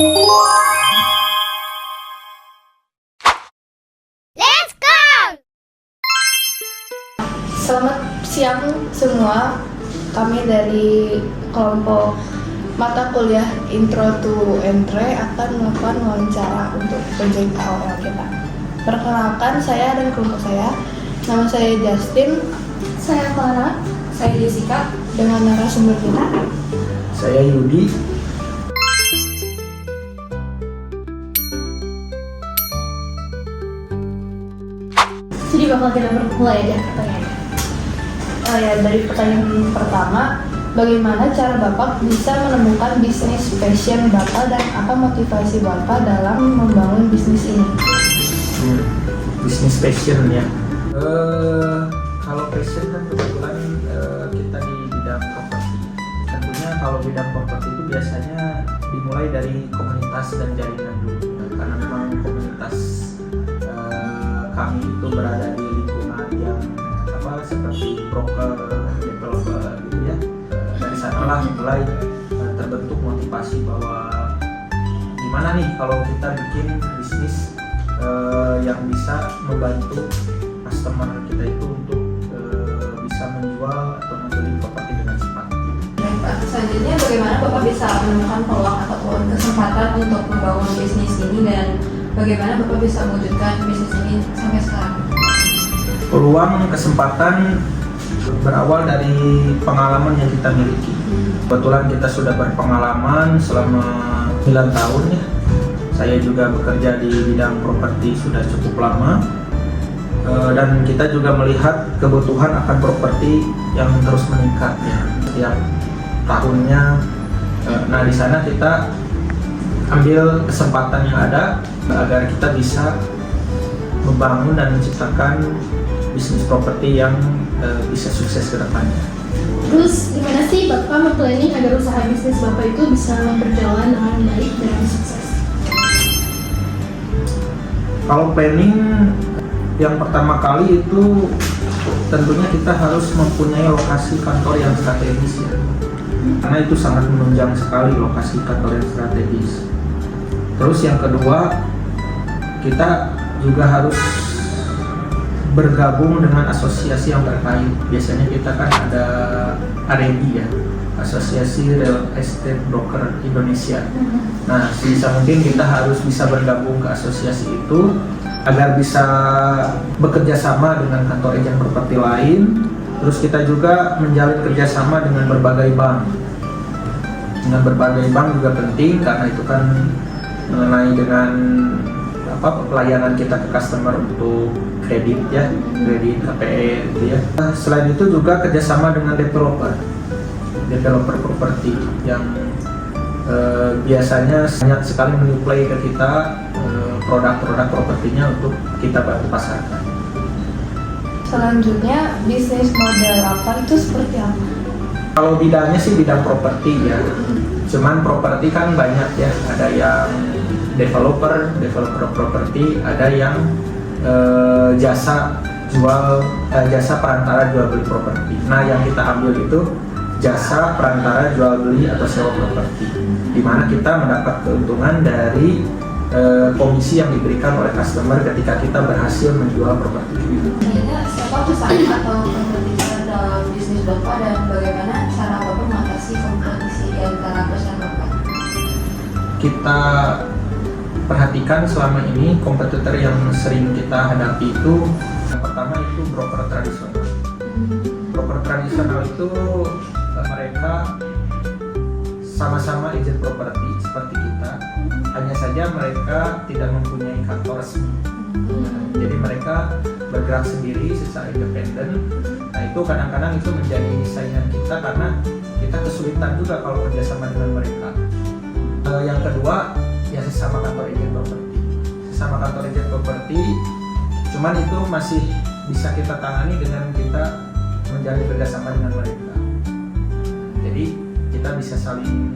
Let's go! Selamat siang semua. Kami dari kelompok mata kuliah Intro to Entre akan melakukan wawancara untuk project AOL kita. Perkenalkan, saya dan kelompok saya. Nama saya Justin. Saya Clara. Saya Jessica. Dengan narasumber kita. Saya Yudi. Jadi bakal kita mulai aja pertanyaannya. Dari pertanyaan pertama, bagaimana cara Bapak bisa menemukan bisnis passion Bapak dan apa motivasi Bapak dalam membangun bisnis ini? Bisnis passion ya. Kalau passion kan kebetulan kita di bidang properti. Tentunya kalau bidang properti itu biasanya dimulai dari komunitas dan jaringan dulu. Karena memang komunitas kami itu berada di lingkungan yang seperti broker, developer gitu ya. Dari sanalah mulai terbentuk motivasi bahwa gimana nih kalau kita bikin bisnis yang bisa membantu customer kita itu untuk bisa menjual atau membeli properti dengan cepat. Baik, Pak. Selanjutnya, bagaimana Bapak bisa menemukan peluang ataupun kesempatan untuk membangun bisnis ini dan bagaimana Bapak bisa mewujudkan bisnis ini sampai sekarang? Peluang kesempatan berawal dari pengalaman yang kita miliki. Kebetulan kita sudah berpengalaman selama 9 tahun ya. Saya juga bekerja di bidang properti sudah cukup lama. Dan kita juga melihat kebutuhan akan properti yang terus meningkat ya setiap tahunnya. Nah, di sana kita ambil kesempatan yang ada agar kita bisa membangun dan menciptakan bisnis properti yang bisa sukses ke depannya. Terus gimana sih Bapak memplanning agar usaha bisnis Bapak itu bisa berjalan dengan baik dan sukses? Kalau planning yang pertama kali itu tentunya kita harus mempunyai lokasi kantor yang strategis ya. Karena itu sangat menunjang sekali lokasi kantor yang strategis. Terus yang kedua, kita juga harus bergabung dengan asosiasi yang terkait. Biasanya kita kan ada AREBI ya, Asosiasi Real Estate Broker Indonesia. Nah, sebisa mungkin kita harus bisa bergabung ke asosiasi itu agar bisa bekerja sama dengan kantor agen properti lain. Terus kita juga menjalin kerjasama dengan berbagai bank. Dengan berbagai bank juga penting karena itu kan mengenai dengan pelayanan kita ke customer untuk kredit ya, kredit KPR gitu ya. Selain itu juga kerjasama dengan developer properti yang biasanya banyak sekali menyuplai ke kita produk-produk propertinya untuk kita bantu pasarkan. Selanjutnya, bisnis model apa itu seperti apa? Kalau bidangnya sih bidang properti ya. Cuman properti kan banyak ya, ada yang developer properti, ada yang jasa perantara jual beli properti. Nah, yang kita ambil itu jasa perantara jual beli atau sewa properti, di mana kita mendapat keuntungan dari komisi yang diberikan oleh customer ketika kita berhasil menjual properti. Selanjutnya, siapa pesaing atau kompetitor dalam bisnis Bapak dan bagaimana cara Bapak mengatasi kompetisi di antara pesaing Bapak? Kita perhatikan selama ini kompetitor yang sering kita hadapi itu yang pertama itu broker tradisional. Broker tradisional itu mereka sama-sama agent properti seperti kita, hanya saja mereka tidak mempunyai kantor resmi. Jadi mereka bergerak sendiri secara independen. Nah, itu kadang-kadang itu menjadi saingan kita karena kita kesulitan juga kalau kerjasama dengan mereka. Yang kedua ya sesama kantor agent properti, cuman itu masih bisa kita tangani dengan kita menjalin kerjasama dengan mereka. Jadi kita bisa saling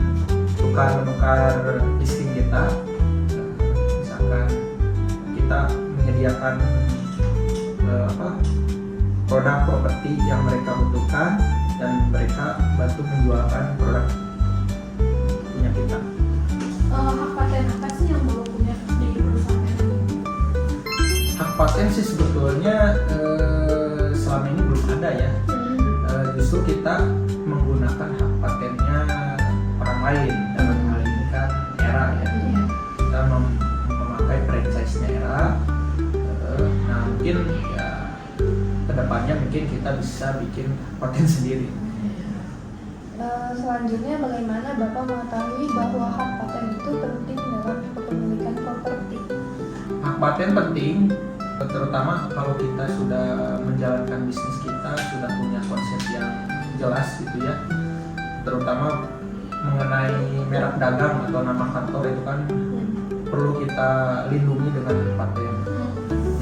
tukar-menukar listing kita. Misalkan kita menyediakan produk properti yang mereka butuhkan dan mereka bantu menjualkan produk punya kita. Hak paten paten apa sih yang Bapak punya di perusahaan ini? Hak paten sih sebetulnya selama ini belum ada ya. Justru kita menggunakan hak patennya orang lain. Dalam hal ini kan Era ya. Kita memakai franchise-nya Era. Nah mungkin ya kedepannya mungkin kita bisa bikin paten sendiri. Selanjutnya bagaimana Bapak mengetahui bahwa hak paten itu penting dalam kepemilikan properti? Hak paten penting, terutama kalau kita sudah menjalankan bisnis kita, sudah punya konsep yang jelas gitu ya. Terutama mengenai merek dagang atau nama kantor itu kan perlu kita lindungi dengan paten.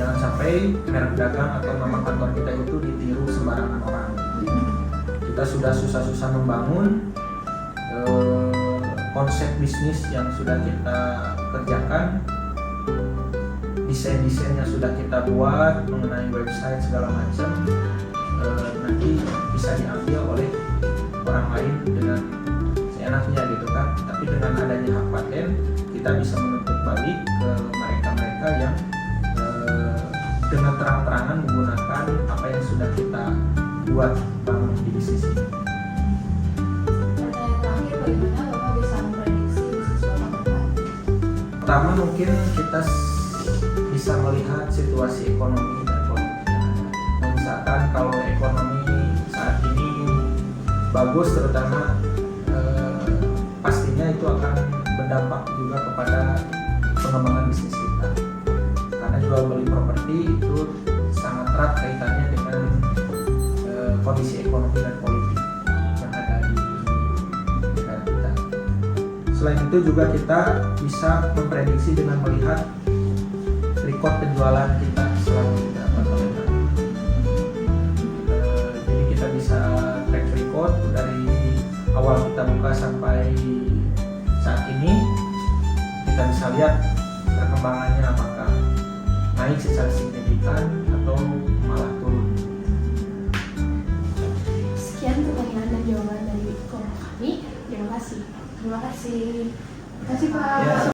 Jangan sampai merek dagang atau nama kantor kita itu ditiru sembarangan orang. Kita sudah susah-susah membangun konsep bisnis yang sudah kita kerjakan, desain-desain yang sudah kita buat mengenai website segala macam, nanti bisa diambil oleh orang lain dengan seenaknya gitu kan. Tapi dengan adanya hak paten, kita bisa menuntut balik ke mereka-mereka yang dengan terang-terangan menggunakan apa yang sudah kita buat bangun di bisnis ini. Pertanyaan terakhir, bagaimana Bapak bisa memprediksi bisnis Bapak ke depan? Pertama mungkin kita bisa melihat situasi ekonomi dan politik yang ada. Misalkan kalau ekonomi saat ini bagus, terutama pastinya itu akan berdampak juga kepada pengembangan bisnis kita. Karena jual beli properti itu sangat erat kaitannya dengan kondisi ekonomi dan politik yang ada di negara kita. Selain itu juga kita bisa memprediksi dengan melihat record penjualan kita selama beberapa tahun lalu. Jadi kita bisa track record dari awal kita buka sampai saat ini, kita bisa lihat perkembangannya apakah naik secara signifikan atau malah turun. Sekian pertanyaan dan jawaban dari kelompok kami. Terima kasih. Terima kasih. Terima kasih Pak. Ya,